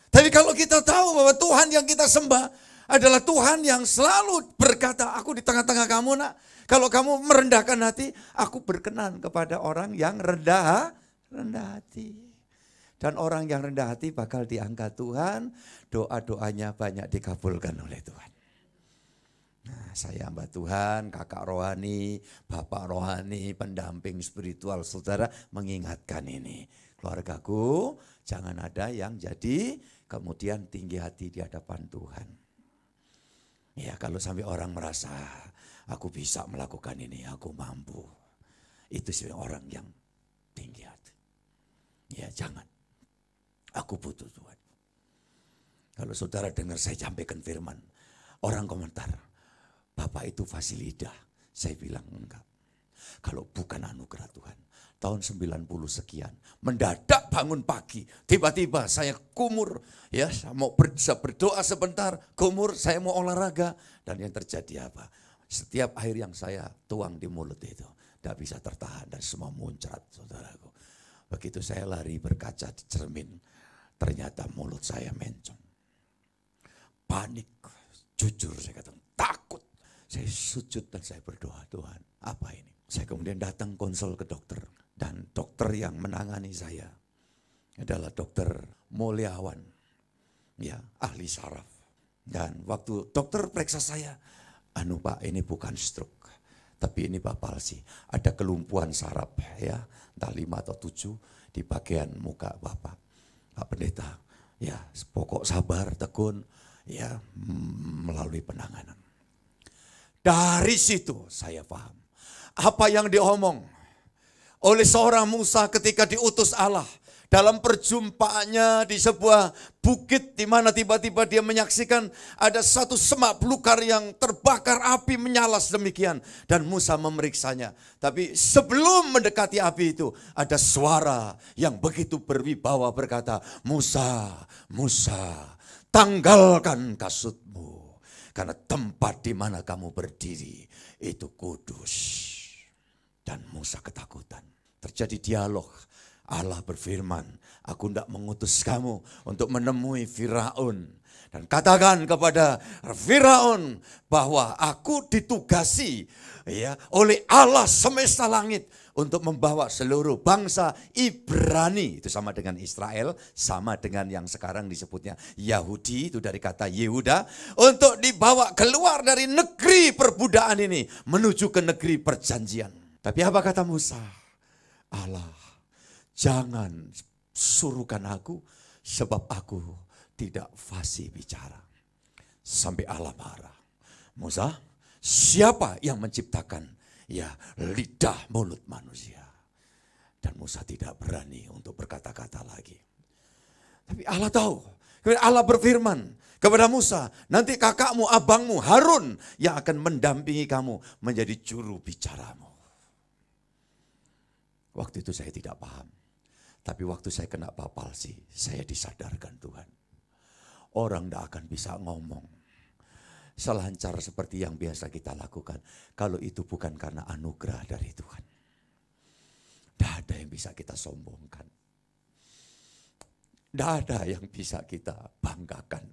Tapi kalau kita tahu bahwa Tuhan yang kita sembah adalah Tuhan yang selalu berkata, aku di tengah-tengah kamu nak. Kalau kamu merendahkan hati, aku berkenan kepada orang yang rendah hati. Dan orang yang rendah hati bakal diangkat Tuhan, doa-doanya banyak dikabulkan oleh Tuhan. Nah, saya hamba Tuhan, kakak rohani, bapak rohani, pendamping spiritual saudara mengingatkan ini. Keluargaku, jangan ada yang jadi kemudian tinggi hati di hadapan Tuhan. Ya, kalau sampai orang merasa aku bisa melakukan ini, aku mampu. Itu sih orang yang tinggi hati. Ya, jangan. Aku butuh Tuhan. Kalau saudara dengar saya sampaikan firman, orang komentar, Bapak itu fasilidah. Saya bilang enggak. Kalau bukan anugerah Tuhan. Tahun 90 sekian, mendadak bangun pagi, tiba-tiba saya kumur, ya saya mau berdoa sebentar, kumur, saya mau olahraga, dan yang terjadi apa? Setiap air yang saya tuang di mulut itu, tidak bisa tertahan dan semua muncrat, saudaraku. Begitu saya lari berkaca di cermin, ternyata mulut saya mencong. Panik, jujur saya katakan, takut. Saya sujud dan saya berdoa, Tuhan, apa ini? Saya kemudian datang konsul ke dokter. Dan dokter yang menangani saya adalah dokter Mulyawan, ya ahli saraf. Dan waktu dokter periksa saya, Pak ini bukan stroke, tapi ini Pak palsi. Ada kelumpuhan saraf ya, entah 5 atau 7 di bagian muka Bapak. Pak Pendeta, ya pokok sabar, tekun, ya melalui penanganan. Dari situ saya paham apa yang diomong oleh seorang Musa ketika diutus Allah dalam perjumpaannya di sebuah bukit di mana tiba-tiba dia menyaksikan ada satu semak belukar yang terbakar api menyala sedemikian dan Musa memeriksanya. Tapi sebelum mendekati api itu ada suara yang begitu berwibawa berkata, Musa, Musa, tanggalkan kasutmu, karena tempat di mana kamu berdiri itu kudus. Dan Musa ketakutan. Terjadi dialog. Allah berfirman, aku tidak mengutus kamu untuk menemui Firaun. Dan katakan kepada Firaun bahwa aku ditugasi oleh Allah semesta langit untuk membawa seluruh bangsa Ibrani. Itu sama dengan Israel, sama dengan yang sekarang disebutnya Yahudi, itu dari kata Yehuda. Untuk dibawa keluar dari negeri perbudakan ini menuju ke negeri perjanjian. Tapi apa kata Musa? Allah, jangan suruhkan aku sebab aku tidak fasih bicara. Sampai Allah marah. Musa, siapa yang menciptakan lidah mulut manusia? Dan Musa tidak berani untuk berkata-kata lagi. Tapi Allah tahu. Allah berfirman kepada Musa, nanti kakakmu, abangmu Harun yang akan mendampingi kamu menjadi juru bicaramu. Waktu itu saya tidak paham. Tapi waktu saya kena papalsi, saya disadarkan Tuhan. Orang tidak akan bisa ngomong selancar seperti yang biasa kita lakukan. Kalau itu bukan karena anugerah dari Tuhan. Tidak ada yang bisa kita sombongkan. Tidak ada yang bisa kita banggakan.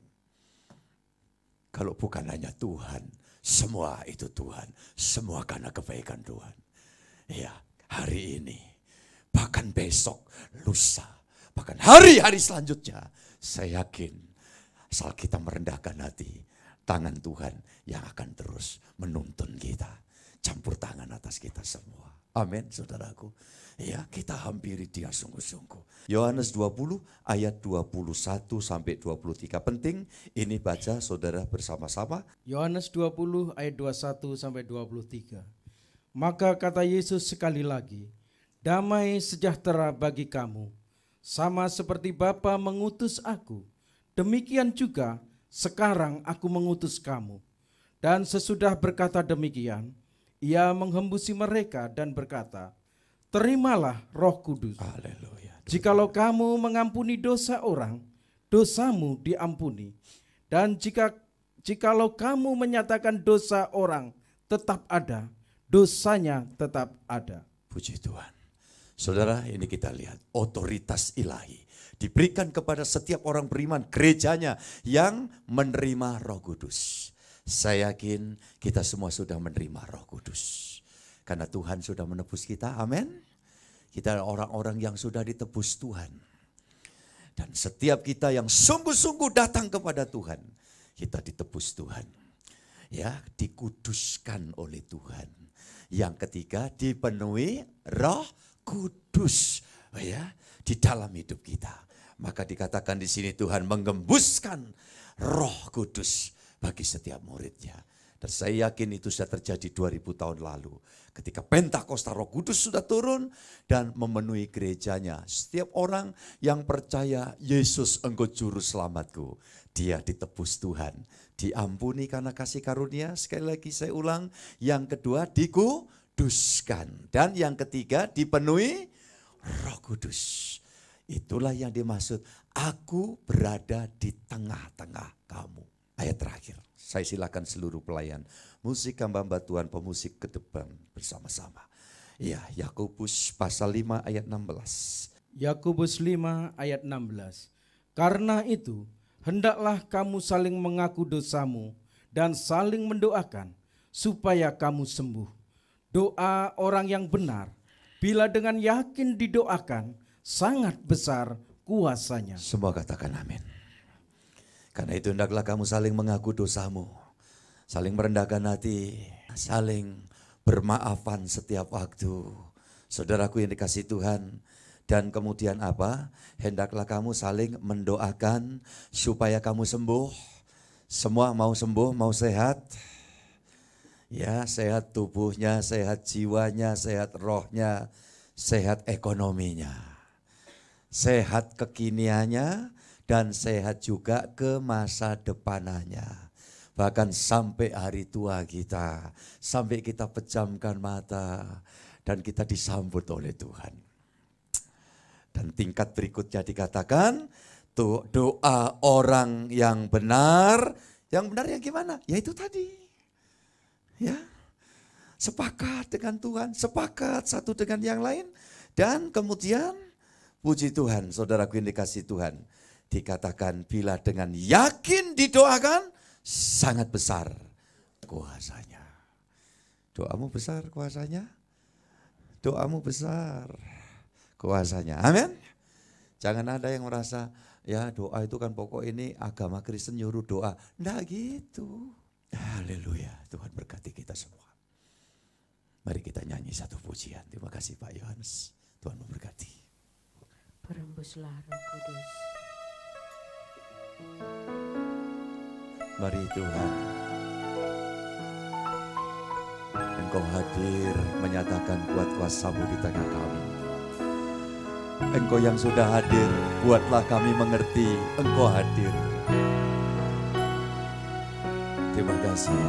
Kalau bukan hanya Tuhan, semua itu Tuhan. Semua karena kebaikan Tuhan. Ya, hari ini, bahkan besok, lusa, bahkan hari-hari selanjutnya, saya yakin asal kita merendahkan hati, tangan Tuhan yang akan terus menuntun kita, campur tangan atas kita semua. Amin, saudaraku. Ya, kita hampiri Dia sungguh-sungguh. Yohanes 20 ayat 21 sampai 23 penting. Ini baca saudara bersama-sama. Yohanes 20 ayat 21 sampai 23. Maka kata Yesus sekali lagi, damai sejahtera bagi kamu, sama seperti Bapa mengutus aku, demikian juga sekarang aku mengutus kamu. Dan sesudah berkata demikian, ia menghembusi mereka dan berkata, terimalah Roh Kudus. Haleluya. Jikalau kamu mengampuni dosa orang, dosamu diampuni. Dan jikalau kamu menyatakan dosa orang tetap ada, dosanya tetap ada. Puji Tuhan. Saudara, ini kita lihat otoritas ilahi diberikan kepada setiap orang beriman, gerejanya yang menerima Roh Kudus. Saya yakin kita semua sudah menerima Roh Kudus. Karena Tuhan sudah menebus kita, amin. Kita orang-orang yang sudah ditebus Tuhan. Dan setiap kita yang sungguh-sungguh datang kepada Tuhan, kita ditebus Tuhan. Ya, dikuduskan oleh Tuhan. Yang ketiga, dipenuhi Roh Kudus di dalam hidup kita. Maka dikatakan di sini Tuhan menggembuskan Roh Kudus bagi setiap muridnya. Dan saya yakin itu sudah terjadi 2000 tahun lalu. Ketika Pentakosta Roh Kudus sudah turun dan memenuhi gerejanya. Setiap orang yang percaya Yesus engkau juru selamatku, dia ditebus Tuhan. Diampuni karena kasih karunia, sekali lagi saya ulang. Yang kedua dikuduskan. Dan yang ketiga dipenuhi Roh Kudus. Itulah yang dimaksud, aku berada di tengah-tengah kamu. Ayat terakhir, saya silakan seluruh pelayan musik hamba Tuhan, pemusik ke depan bersama-sama. Ya, Yakobus pasal 5 ayat 16. Yakobus 5 ayat 16. Karena itu, hendaklah kamu saling mengaku dosamu dan saling mendoakan supaya kamu sembuh. Doa orang yang benar, bila dengan yakin didoakan, sangat besar kuasanya. Semua katakan amin. Karena itu hendaklah kamu saling mengaku dosamu, saling merendahkan hati, saling bermaafan setiap waktu. Saudaraku yang dikasihi Tuhan, dan kemudian apa? Hendaklah kamu saling mendoakan supaya kamu sembuh. Semua mau sembuh, mau sehat. Ya, sehat tubuhnya, sehat jiwanya, sehat rohnya, sehat ekonominya, sehat kekiniannya, dan sehat juga ke masa depannya. Bahkan sampai hari tua kita, sampai kita pejamkan mata dan kita disambut oleh Tuhan. Dan tingkat berikutnya dikatakan, doa orang yang benar. Yang benar yang gimana? Ya itu tadi. Ya. Sepakat dengan Tuhan, sepakat satu dengan yang lain. Dan kemudian puji Tuhan, saudaraku yang dikasihi Tuhan. Dikatakan bila dengan yakin didoakan, sangat besar kuasanya. Doamu besar kuasanya. Doamu besar kuasanya. Amin. Jangan ada yang merasa, ya doa itu kan pokok ini agama Kristen nyuruh doa. Nggak gitu. Haleluya. Tuhan berkati kita semua. Mari kita nyanyi satu pujian. Terima kasih Pak Yohanes. Tuhan memberkati. Berembuslah Roh Kudus. Mari Tuhan. Engkau hadir menyatakan kuat kuasa-Mu di tengah kami. Engkau yang sudah hadir, buatlah kami mengerti Engkau hadir. Terima kasih.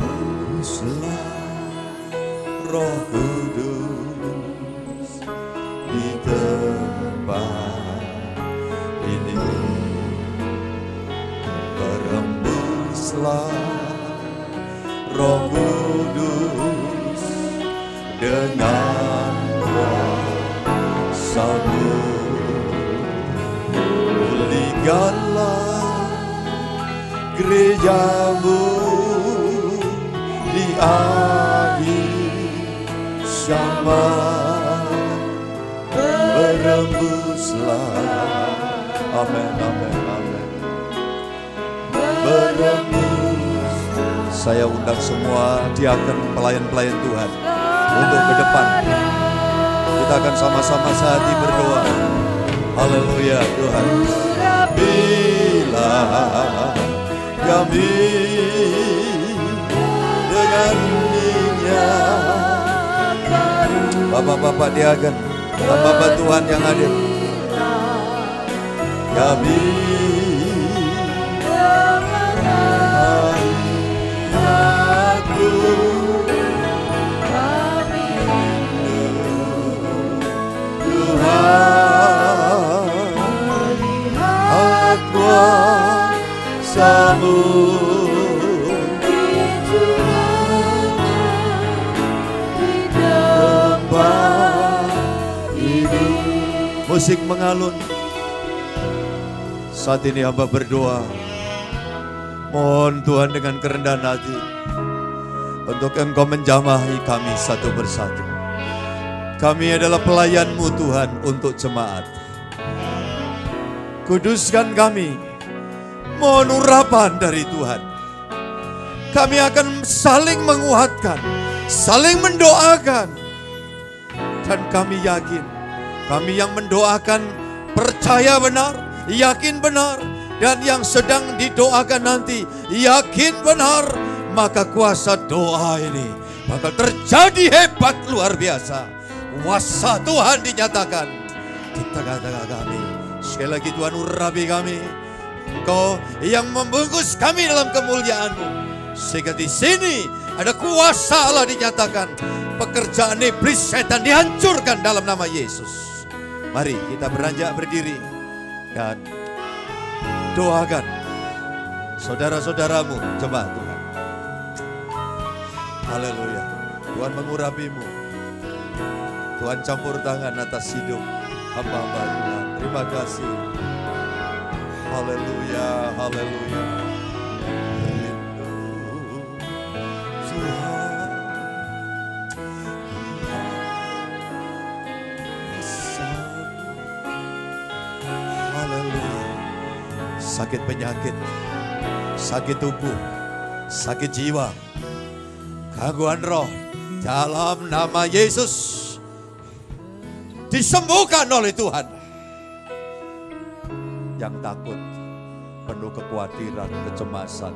Rembuslah Roh Kudus di tempat ini. Berembuslah Roh Kudus dengan kuasa-Mu, pulihkanlah gereja-Mu di akhir zaman. Berembuslah, amin, amin, amin. Berembus. Saya undang semua diaken pelayan-pelayan Tuhan untuk ke depan. Kita akan sama-sama sehati berdoa. Haleluya Tuhan. Bila kami dengan dinyatakan, Bapak-bapak diaken, hamba Tuhan yang hadir, kami lihat kuasa-Mu di tempat ini. Musik mengalun. Saat ini hamba berdoa, mohon Tuhan dengan kerendahan hati untuk Engkau menjamahi kami satu persatu. Kami adalah pelayan-Mu Tuhan untuk jemaat. Kuduskan kami. Mohon urapan dari Tuhan. Kami akan saling menguatkan, saling mendoakan. Dan kami yakin, kami yang mendoakan percaya benar, yakin benar. Dan yang sedang didoakan nanti yakin benar. Maka kuasa doa ini bakal terjadi hebat luar biasa. Kuasa Tuhan dinyatakan di tengah-tengah kami. Sekali lagi Tuhan urapi kami. Engkau yang membungkus kami dalam kemuliaan-Mu. Sehingga di sini ada kuasa Allah dinyatakan. Pekerjaan iblis setan dihancurkan dalam nama Yesus. Mari kita beranjak berdiri dan doakan saudara-saudaramu jemaat Tuhan. Haleluya. Tuhan mengurapi-Mu. Tuhan campur tangan atas hidup hamba-hamba Tuhan. Terima kasih. Haleluya, haleluya. Rindu Tuhan. Haleluya. Sakit penyakit, sakit tubuh, sakit jiwa, gangguan roh, dalam nama Yesus disembuhkan oleh Tuhan. Yang takut, penuh kekhawatiran, kecemasan,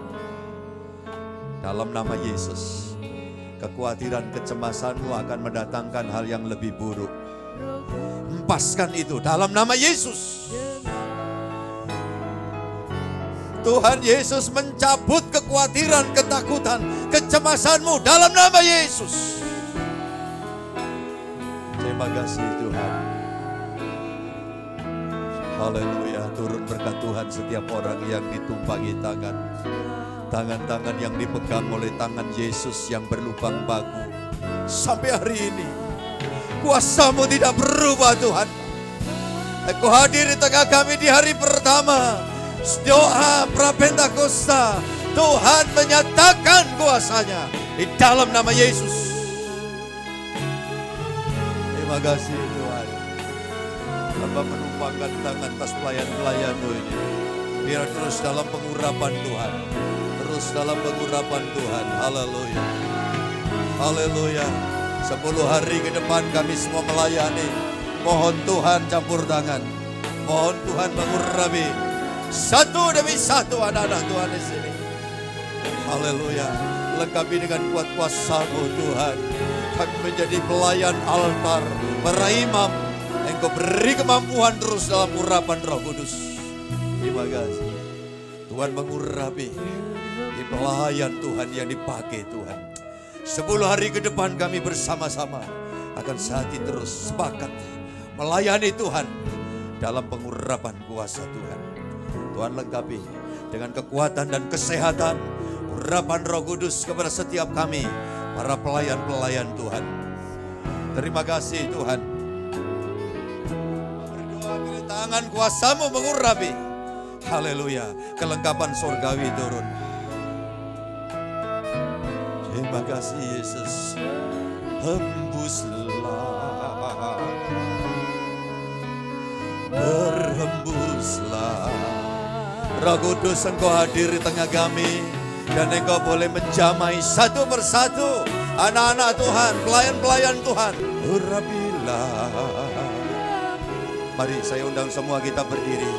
dalam nama Yesus, kekhawatiran, kecemasanmu akan mendatangkan hal yang lebih buruk. Hempaskan itu dalam nama Yesus. Tuhan Yesus mencabut kekhawatiran, ketakutan, kecemasanmu dalam nama Yesus. Terima kasih Tuhan. Haleluya, turun berkat Tuhan setiap orang yang ditumpangi tangan. Tangan-tangan yang dipegang oleh tangan Yesus yang berlubang paku. Sampai hari ini, kuasa-Mu tidak berubah Tuhan. Engkau hadir di tengah kami di hari pertama. Doa Prapentakosta, Tuhan menyatakan kuasa-Nya di dalam nama Yesus. Terima kasih Tuhan. Hamba menumpangkan tangan atas pelayan-pelayan-Mu ini. Biar terus dalam pengurapan Tuhan. Terus dalam pengurapan Tuhan. Haleluya. Haleluya. 10 hari ke depan kami semua melayani. Mohon Tuhan campur tangan. Mohon Tuhan mengurapi. Satu demi satu anak-anak Tuhan di sini. Haleluya. Lengkapi dengan kuat kuasa-Mu Tuhan. Kami menjadi pelayan altar, para imam. Engkau beri kemampuan terus dalam urapan Roh Kudus. Terima kasih. Tuhan mengurapi di pelayan Tuhan yang dipakai Tuhan. 10 hari ke depan kami bersama-sama akan sehati terus sepakat melayani Tuhan dalam pengurapan kuasa Tuhan. Tuhan lengkapi dengan kekuatan dan kesehatan urapan Roh Kudus kepada setiap kami, para pelayan-pelayan Tuhan. Terima kasih Tuhan. Berdoa dari tangan kuasa-Mu mengurapi. Haleluya. Kelengkapan surgawi turun. Terima kasih Yesus. Hembuslah. Berhembuslah. Roh Kudus, Engkau hadir di tengah kami. Dan Engkau boleh menjamai satu persatu anak-anak Tuhan, pelayan-pelayan Tuhan. Urapilah. Mari saya undang semua kita berdiri.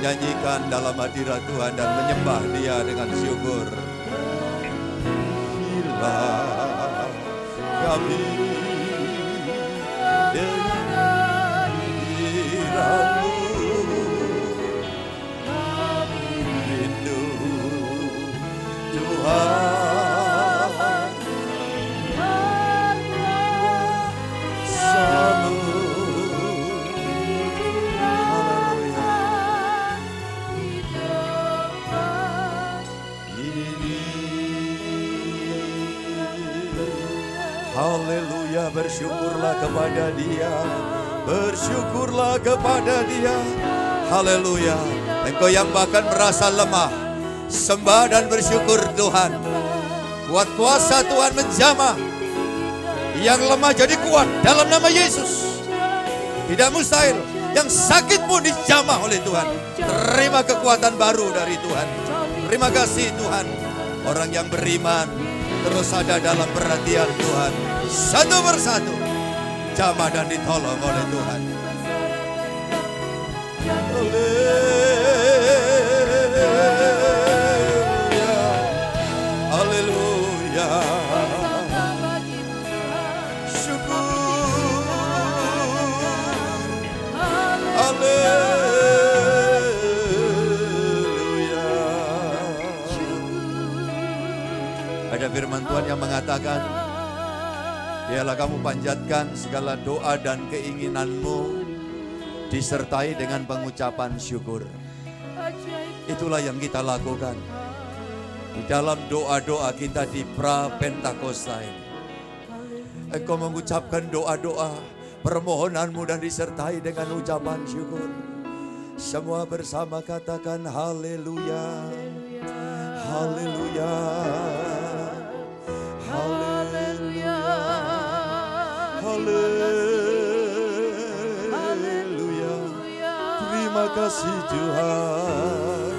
Nyanyikan dalam hadirat Tuhan dan menyembah Dia dengan syukur. Bila kami dengan diri-Mu rindu Tuhan bersama-Mu. Haleluya, bersyukurlah kepada Dia. Bersyukurlah kepada Dia. Haleluya. Engkau yang bahkan merasa lemah, sembah dan bersyukur Tuhan. Kuat kuasa Tuhan menjamah. Yang lemah jadi kuat dalam nama Yesus. Tidak mustahil. Yang sakit pun dijamah oleh Tuhan. Terima kekuatan baru dari Tuhan. Terima kasih Tuhan. Orang yang beriman terus ada dalam perhatian Tuhan. Satu persatu jamah dan ditolong oleh Tuhan. Haleluya. Syukur. Haleluya. Ada firman Tuhan yang mengatakan, biarlah kamu panjatkan segala doa dan keinginanmu disertai dengan pengucapan syukur. Itulah yang kita lakukan di dalam doa-doa kita di Prapentakosta ini. Engkau mengucapkan doa-doa permohonanmu dan disertai dengan ucapan syukur. Semua bersama katakan haleluya. Haleluya. Haleluya. Haleluya. Terima kasih Tuhan.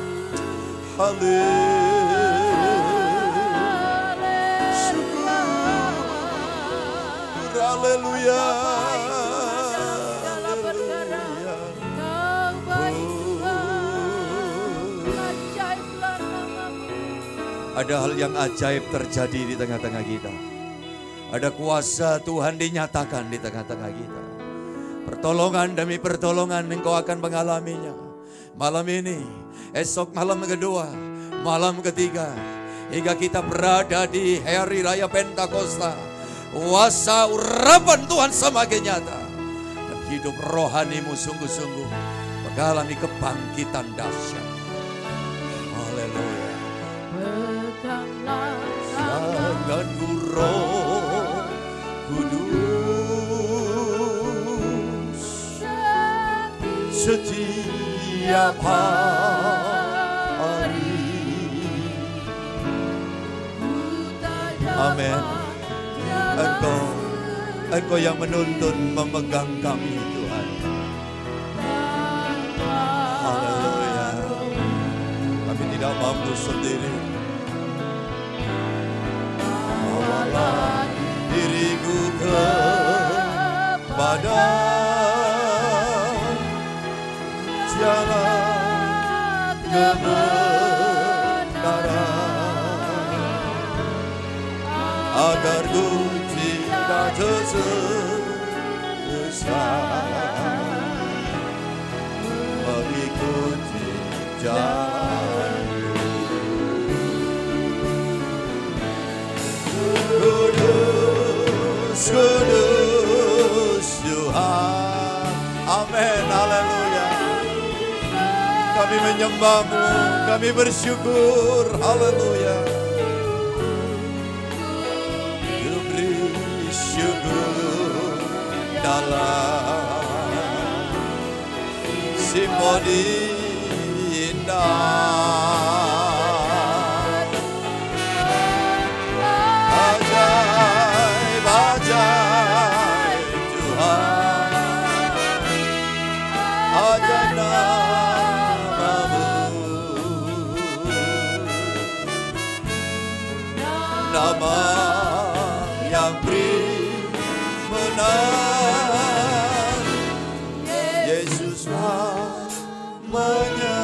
Haleluya. Syukur. Haleluya. Ada hal yang ajaib terjadi di tengah-tengah kita. Ada kuasa Tuhan dinyatakan di tengah-tengah kita. Pertolongan demi pertolongan engkau akan mengalaminya. Malam ini, esok malam kedua, malam ketiga, hingga kita berada di hari raya Pentakosta. kuasa urapan Tuhan semakin nyata. Dan hidup rohanimu sungguh-sungguh mengalami kebangkitan dahsyat. Haleluya. Peganglah tanganku Roh Kudus setiap hari. Amin. Engkau yang menuntun memegang kami Tuhan. Haleluya. Kami tidak mampu sendiri. Bawalah diriku kepada jalan kebenaran, agar ku tidak tersesat mengikuti jalan. Kudus, kudus Tuhan. Amin, haleluya. Kami menyembah-Mu, kami bersyukur, haleluya. Ku beri syukur dalam simfoni indah. Ajaib, ajaib Tuhan, ajaib nama-Mu, nama yang beri menang, Yesus namanya.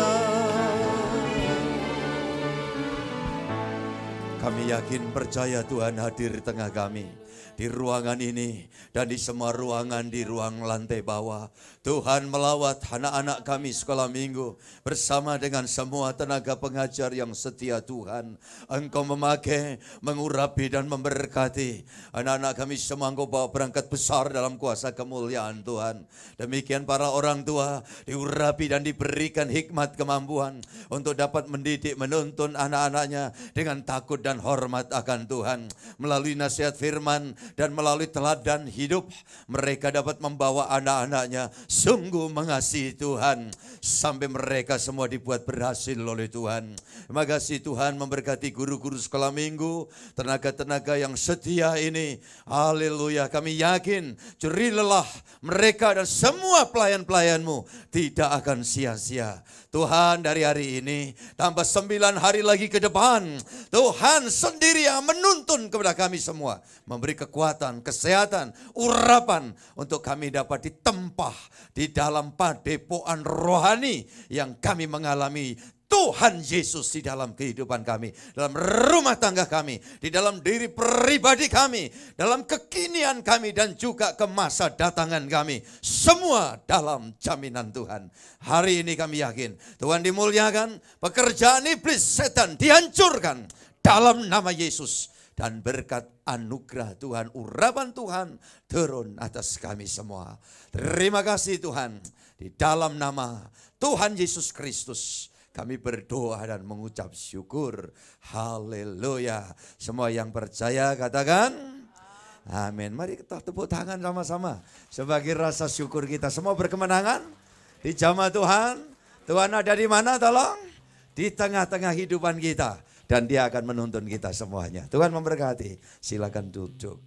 Kami yakin percaya Tuhan hadir di tengah kami, di ruangan ini dan di semua ruangan di ruang lantai bawah. Tuhan melawat anak-anak kami sekolah minggu bersama dengan semua tenaga pengajar yang setia Tuhan. Engkau memakai, mengurapi dan memberkati anak-anak kami semua. Engkau bawa berangkat besar dalam kuasa kemuliaan Tuhan. Demikian para orang tua diurapi dan diberikan hikmat kemampuan untuk dapat mendidik, menuntun anak-anaknya dengan takut dan hormat akan Tuhan. Melalui nasihat firman dan melalui teladan hidup, mereka dapat membawa anak-anaknya sungguh mengasihi Tuhan sampai mereka semua dibuat berhasil oleh Tuhan. Terima kasih Tuhan memberkati guru-guru sekolah minggu, tenaga-tenaga yang setia ini. Haleluya, kami yakin jerih lelah mereka dan semua pelayan-pelayan-Mu tidak akan sia-sia. Tuhan, dari hari ini tambah 9 hari lagi ke depan, Tuhan sendiri yang menuntun kepada kami semua, memberi kekuatan, kesehatan, urapan untuk kami dapat ditempah di dalam padepokan rohani yang kami mengalami Tuhan Yesus di dalam kehidupan kami, dalam rumah tangga kami, di dalam diri pribadi kami, dalam kekinian kami dan juga ke masa datangan kami. Semua dalam jaminan Tuhan. Hari ini kami yakin Tuhan dimuliakan, pekerjaan iblis setan dihancurkan dalam nama Yesus. Dan berkat anugerah Tuhan, urapan Tuhan turun atas kami semua. Terima kasih Tuhan. Di dalam nama Tuhan Yesus Kristus kami berdoa dan mengucap syukur. Haleluya. Semua yang percaya katakan amin. Mari kita tepuk tangan sama-sama sebagai rasa syukur kita. Semua berkemenangan di jamaah Tuhan. Tuhan ada di mana tolong? Di tengah-tengah hidupan kita. Dan Dia akan menuntun kita semuanya. Tuhan memberkati. Silakan duduk.